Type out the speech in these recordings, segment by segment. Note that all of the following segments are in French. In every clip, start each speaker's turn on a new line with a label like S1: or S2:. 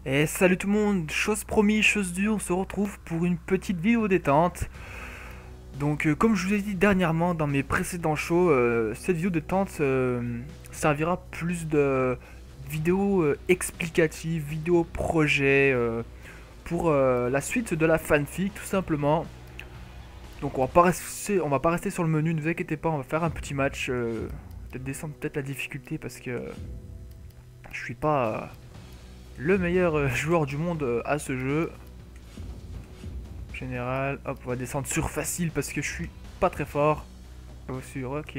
S1: Et salut tout le monde, chose promise, chose due, on se retrouve pour une petite vidéo détente. Donc comme je vous ai dit dernièrement dans mes précédents shows, cette vidéo détente servira plus de vidéos explicatives, vidéos projet pour la suite de la fanfic tout simplement. Donc on va pas rester sur le menu, ne vous inquiétez pas, on va faire un petit match, peut-être descendre peut-être la difficulté parce que je suis pas le meilleur joueur du monde à ce jeu. Général, hop, on va descendre sur facile parce que je suis pas très fort. Sur, ok.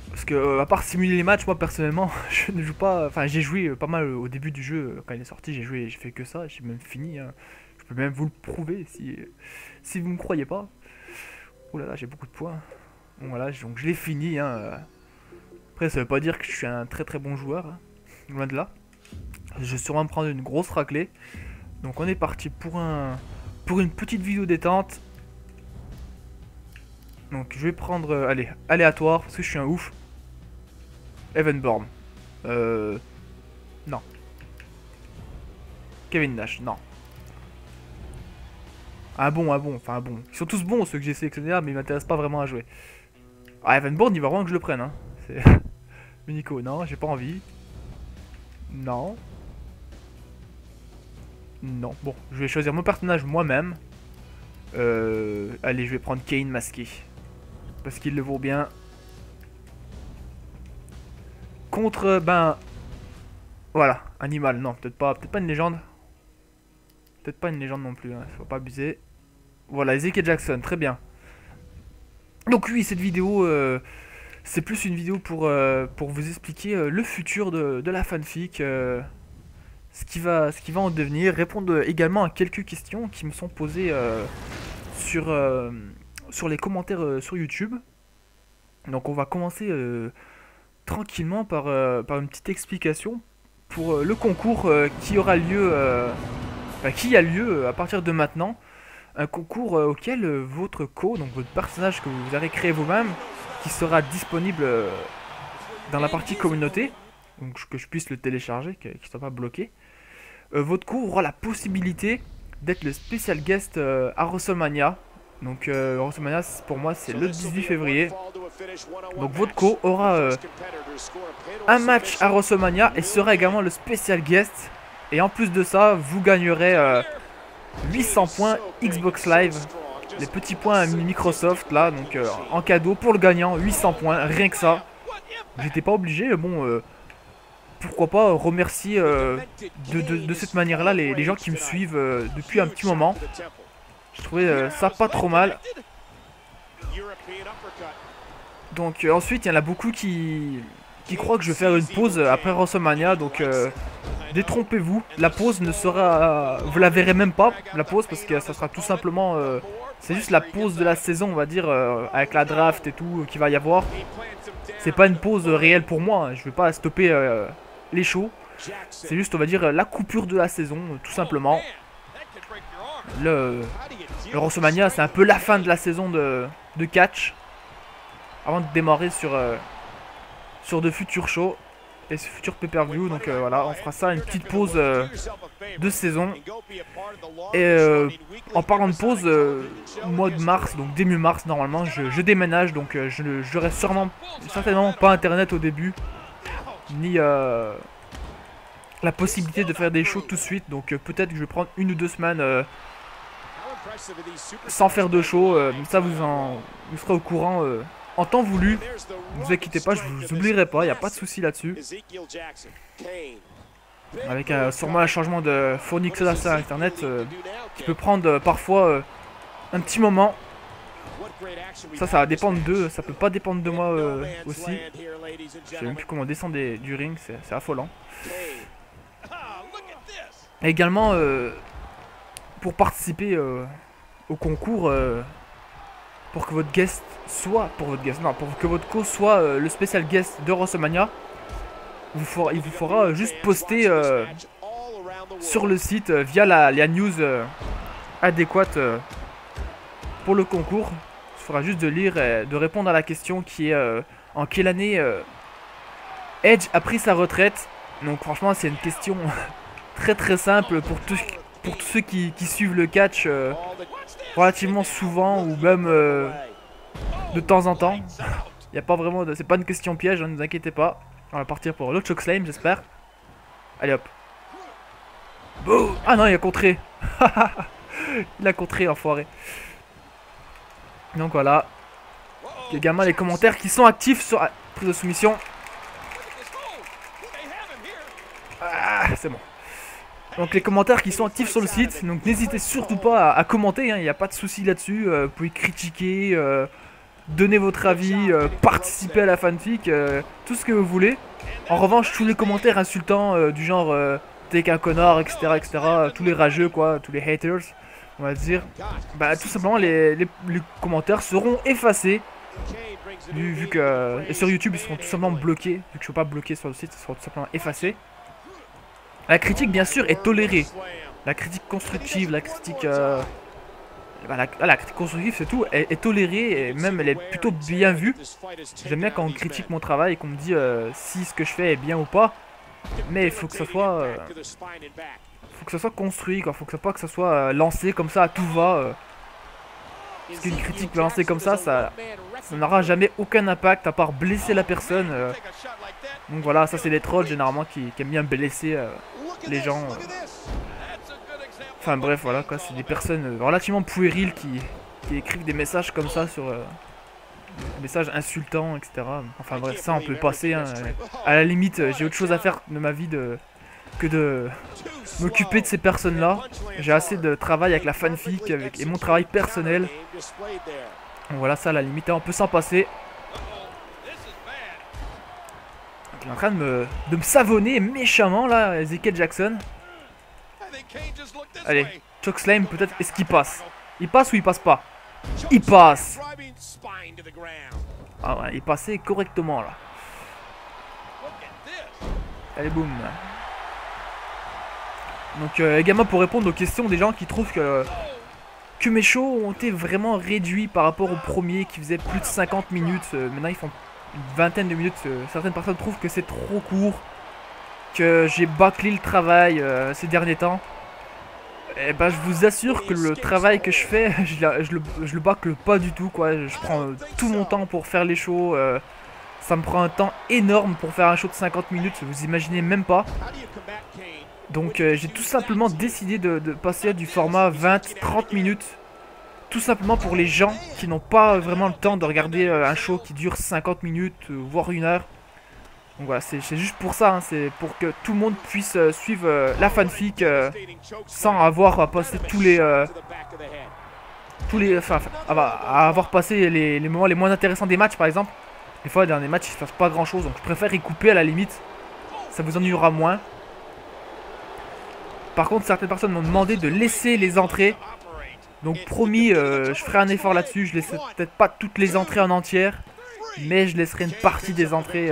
S1: Parce que, à part simuler les matchs, moi personnellement, je ne joue pas. Enfin, j'ai joué pas mal au début du jeu, quand il est sorti, j'ai fait que ça, j'ai même fini. Hein. Je peux même vous le prouver si vous me croyez pas. Oh là là, j'ai beaucoup de points. Bon, voilà, donc je l'ai fini. Hein. Après, ça veut pas dire que je suis un très très bon joueur. Hein. Loin de là. Je vais sûrement me prendre une grosse raclée. Donc on est parti pour une petite vidéo détente. Donc je vais prendre allez, aléatoire parce que je suis un ouf. Evanborn. Non. Kevin Nash, non. Un bon, enfin un bon. Ils sont tous bons ceux que j'ai sélectionnés mais ils m'intéressent pas vraiment à jouer. Ah, Evanborn, il va vraiment que je le prenne. Hein. Unico, non, j'ai pas envie. Non. Non, bon, je vais choisir mon personnage moi-même. Allez, je vais prendre Kane masqué. Parce qu'il le vaut bien. Contre, ben... Voilà, animal, non, peut-être pas une légende. Peut-être pas une légende non plus, hein, faut pas abuser. Voilà, Ezekiel Jackson, très bien. Donc oui, cette vidéo, c'est plus une vidéo pour vous expliquer le futur de la fanfic. Ce qui va en devenir, répondre également à quelques questions qui me sont posées sur, sur les commentaires sur YouTube. Donc on va commencer tranquillement par une petite explication pour le concours qui aura lieu, qui a lieu à partir de maintenant. Un concours auquel votre donc votre personnage que vous avez créé vous-même, qui sera disponible dans la partie communauté, donc que je puisse le télécharger, qu'il ne soit pas bloqué. Votre co aura la possibilité d'être le spécial guest à WrestleMania. Donc WrestleMania pour moi c'est le 18 février. Donc votre co aura un match à WrestleMania et sera également le spécial guest. Et en plus de ça, vous gagnerez 800 points Xbox Live. Les petits points Microsoft là, donc en cadeau pour le gagnant, 800 points, rien que ça. J'étais pas obligé, bon... pourquoi pas remercier de cette manière-là les gens qui me suivent depuis un petit moment. Je trouvais ça pas trop mal. Donc ensuite, il y en a beaucoup qui croient que je vais faire une pause après WrestleMania. Donc détrompez-vous, la pause ne sera... vous la verrez même pas, la pause, parce que ça sera tout simplement... c'est juste la pause de la saison, on va dire, avec la draft et tout qu'il va y avoir. C'est pas une pause réelle pour moi, hein. Je vais pas stopper... les shows, c'est juste on va dire la coupure de la saison tout simplement. Le WrestleMania c'est un peu la fin de la saison de catch avant de démarrer sur de futurs shows et ce futur pay-per-view. Donc voilà, on fera ça, une petite pause de saison. Et en parlant de pause, mois de mars, donc début mars normalement je déménage, donc je reste certainement pas internet au début, ni la possibilité de faire des shows tout de suite. Donc peut-être que je vais prendre 1 ou 2 semaines sans faire de show. Ça vous serez au courant en temps voulu. Ne vous inquiétez pas, je vous oublierai pas, il n'y a pas de souci là-dessus. Avec sûrement un changement de fournisseur sur internet qui peut prendre parfois un petit moment. Ça va dépendre d'eux, ça peut pas dépendre de moi aussi. Je sais même plus comment descendre du ring, c'est affolant. Et également, pour participer au concours, pour que votre guest soit, pour que votre co soit le spécial guest de WrestleMania, il vous faudra juste poster sur le site via la news adéquate pour le concours. Il faudra juste de lire et de répondre à la question qui est en quelle année Edge a pris sa retraite. Donc franchement c'est une question très très simple pour tous ceux qui suivent le catch relativement souvent ou même de temps en temps. Il y a pas vraiment de... C'est pas une question piège, hein, ne vous inquiétez pas. On va partir pour l'autre chokeslam, j'espère. Allez hop. Boum. Ah non, il a contré. Il a contré, enfoiré. Donc voilà. Également les commentaires qui sont actifs sur la prise de soumission. Ah, c'est bon. Donc les commentaires qui sont actifs sur le site. Donc n'hésitez surtout pas à commenter, hein, il n'y a pas de souci là-dessus. Vous pouvez critiquer, donner votre avis, participer à la fanfic, tout ce que vous voulez. En revanche, tous les commentaires insultants du genre t'es qu'un connard, etc., tous les rageux, quoi, tous les haters, on va dire, bah tout simplement les commentaires seront effacés. Vu que et sur YouTube ils seront tout simplement bloqués, vu que je ne peux pas bloquer sur le site, ils seront tout simplement effacés. La critique bien sûr est tolérée. La critique constructive, la critique la critique constructive c'est tout, est tolérée et même elle est plutôt bien vue. J'aime bien quand on critique mon travail et qu'on me dit si ce que je fais est bien ou pas. Mais il faut que ça soit construit, quoi. Faut que ça soit lancé comme ça à tout va. Parce qu'une critique lancée comme ça n'aura jamais aucun impact à part blesser la personne. Donc voilà, ça c'est les trolls généralement qui aiment bien blesser les gens. Enfin bref, voilà quoi, c'est des personnes relativement puériles qui écrivent des messages comme ça sur des messages insultants, etc. Enfin bref, ça on peut passer. Hein. À la limite, j'ai autre chose à faire de ma vie que de m'occuper de ces personnes-là. J'ai assez de travail avec la fanfic et mon travail personnel. Donc voilà, ça à la limite, hein, on peut s'en passer. Il est en train de me savonner méchamment là, Ezekiel Jackson. Allez, chokeslam peut-être, est-ce qu'il passe? Il passe ou il passe pas? Il passe. Ah ouais, il passait correctement là. Allez, boum. Donc également pour répondre aux questions des gens qui trouvent que mes shows ont été vraiment réduits par rapport au premier qui faisait plus de 50 minutes. Maintenant ils font une vingtaine de minutes. Certaines personnes trouvent que c'est trop court, que j'ai bâclé le travail ces derniers temps. Et ben je vous assure que le travail que je fais, je le bâcle pas du tout quoi. Je prends tout mon temps pour faire les shows. Ça me prend un temps énorme pour faire un show de 50 minutes, vous imaginez même pas. Donc j'ai tout simplement décidé de passer à du format 20-30 minutes. Tout simplement pour les gens qui n'ont pas vraiment le temps de regarder un show qui dure 50 minutes, voire 1 heure. Donc voilà, c'est juste pour ça, hein, c'est pour que tout le monde puisse suivre la fanfic sans avoir à passer à avoir passé les moments les moins intéressants des matchs par exemple. Des fois dans les matchs il se passe pas grand chose, donc je préfère y couper à la limite. Ça vous ennuiera moins. Par contre certaines personnes m'ont demandé de laisser les entrées. Donc promis, je ferai un effort là-dessus. Je laisserai peut-être pas toutes les entrées en entière, mais je laisserai une partie des entrées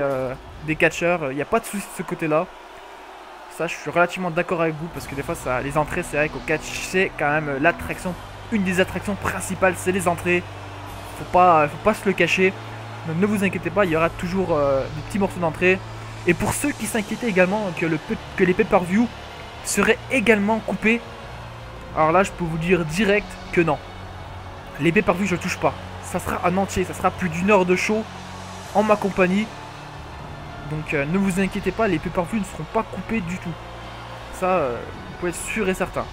S1: des catcheurs. Il n'y a pas de souci de ce côté-là. Ça, je suis relativement d'accord avec vous parce que des fois, les entrées, c'est vrai qu'au catch, c'est quand même l'attraction. Une des attractions principales, c'est les entrées. Faut pas se le cacher. Donc ne vous inquiétez pas, il y aura toujours des petits morceaux d'entrée. Et pour ceux qui s'inquiétaient également que les pay-per-view seraient également coupés, alors là, je peux vous dire direct que non. Les pay-per-view, je touche pas. Ça sera en entier, ça sera plus d'1 heure de show en ma compagnie. Donc ne vous inquiétez pas, les pay-per-view ne seront pas coupés du tout. Ça, vous pouvez être sûr et certain.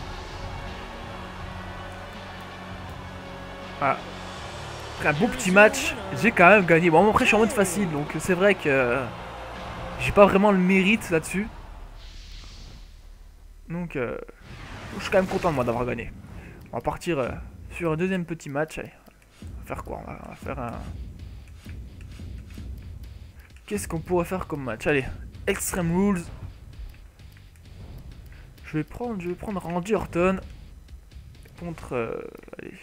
S1: Voilà. Après un beau petit match, j'ai quand même gagné. Bon, après je suis en mode facile, donc c'est vrai que j'ai pas vraiment le mérite là-dessus. Donc je suis quand même content de moi d'avoir gagné. On va partir sur un deuxième petit match. Allez, on va faire quoi? On va faire un... Qu'est-ce qu'on pourrait faire comme match? Allez, Extreme Rules. Je vais prendre Randy Orton contre... allez,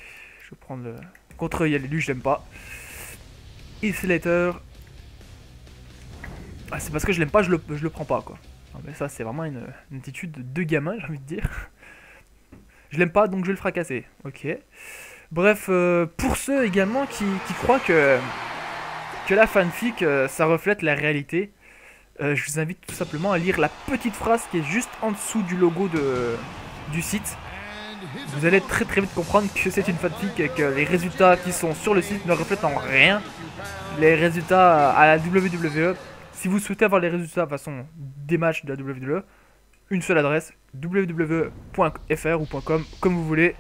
S1: je vais prendre le... Contre lui, je l'aime pas. Heath Slater. Ah, c'est parce que je l'aime pas, je le prends pas, quoi. Non, mais ça, c'est vraiment une attitude de gamin, j'ai envie de dire. Je l'aime pas, donc je vais le fracasser. Ok. Bref, pour ceux également qui croient que la fanfic, ça reflète la réalité, je vous invite tout simplement à lire la petite phrase qui est juste en dessous du logo du site. Vous allez très vite comprendre que c'est une fanfic et que les résultats qui sont sur le site ne reflètent en rien les résultats à la WWE. Si vous souhaitez avoir les résultats de façon des matchs de la WWE, une seule adresse, www.fr ou .com, comme vous voulez.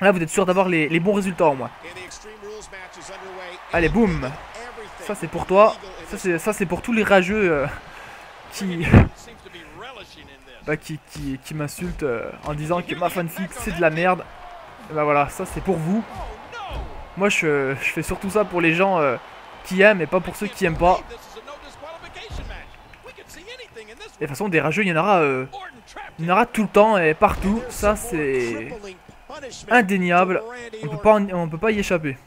S1: Là, vous êtes sûr d'avoir les bons résultats au moins. Allez, boum. Ça, c'est pour toi. Ça, c'est pour tous les rageux qui m'insultent en disant que ma fanfic, c'est de la merde. Et bah voilà, ça, c'est pour vous. Moi, je fais surtout ça pour les gens qui aiment et pas pour ceux qui aiment pas. Et de toute façon, des rageux, il y en aura tout le temps et partout. Ça, c'est indéniable. On peut pas y échapper.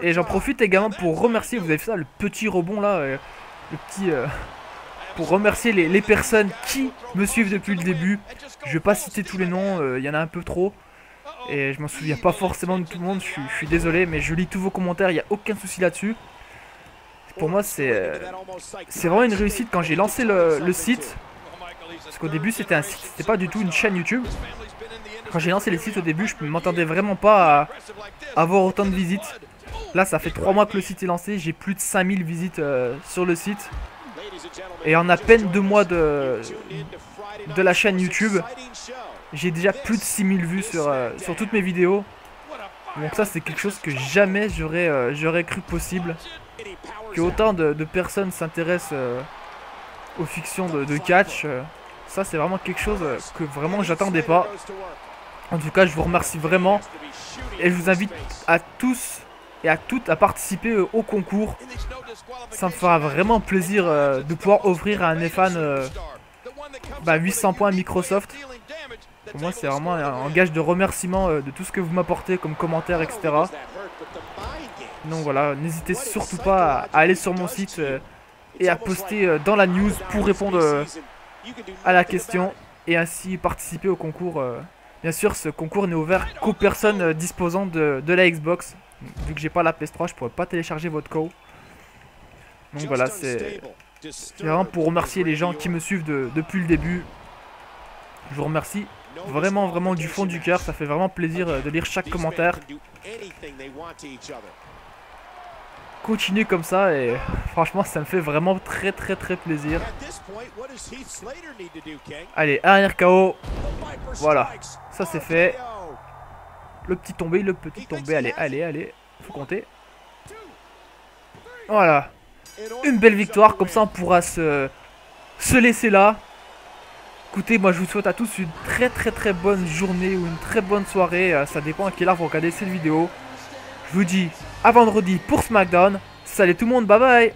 S1: Et j'en profite également pour remercier, vous avez fait ça, le petit rebond là, pour remercier les personnes qui me suivent depuis le début. Je vais pas citer tous les noms, il y en a un peu trop. Et je m'en souviens pas forcément de tout le monde, je suis désolé, mais je lis tous vos commentaires, il n'y a aucun souci là-dessus. Pour moi, c'est vraiment une réussite quand j'ai lancé le site. Parce qu'au début, c'était un site, c'était pas du tout une chaîne YouTube. Quand j'ai lancé les sites au début, je ne m'entendais vraiment pas à avoir autant de visites. Là, ça fait 3 mois que le site est lancé, j'ai plus de 5000 visites sur le site. Et en à peine 2 mois de la chaîne YouTube, j'ai déjà plus de 6000 vues sur toutes mes vidéos. Donc ça, c'est quelque chose que jamais j'aurais cru possible. Que autant de personnes s'intéressent aux fictions de catch. Ça, c'est vraiment quelque chose que vraiment j'attendais pas. En tout cas, je vous remercie vraiment. Et je vous invite à tous et à toutes à participer au concours. Ça me fera vraiment plaisir de pouvoir offrir à un fan 800 points Microsoft. Pour moi, c'est vraiment un gage de remerciement de tout ce que vous m'apportez comme commentaires, etc. Donc voilà, n'hésitez surtout pas à aller sur mon site et à poster dans la news pour répondre à la question et ainsi participer au concours. Bien sûr, ce concours n'est ouvert qu'aux personnes disposant de la Xbox. Vu que j'ai pas la PS3, je pourrais pas télécharger votre code. Donc voilà, c'est vraiment pour remercier les gens qui me suivent depuis le début. Je vous remercie vraiment du fond du cœur. Ça fait vraiment plaisir de lire chaque commentaire. Continuez comme ça et franchement, ça me fait vraiment très plaisir. Allez, arrière KO. Voilà, ça c'est fait. Le petit tombé, allez, faut compter. Voilà, une belle victoire, comme ça on pourra se laisser là. Écoutez, moi je vous souhaite à tous une très bonne journée ou une très bonne soirée. Ça dépend à quelle heure vous regardez cette vidéo. Je vous dis à vendredi pour SmackDown. Salut tout le monde, bye bye.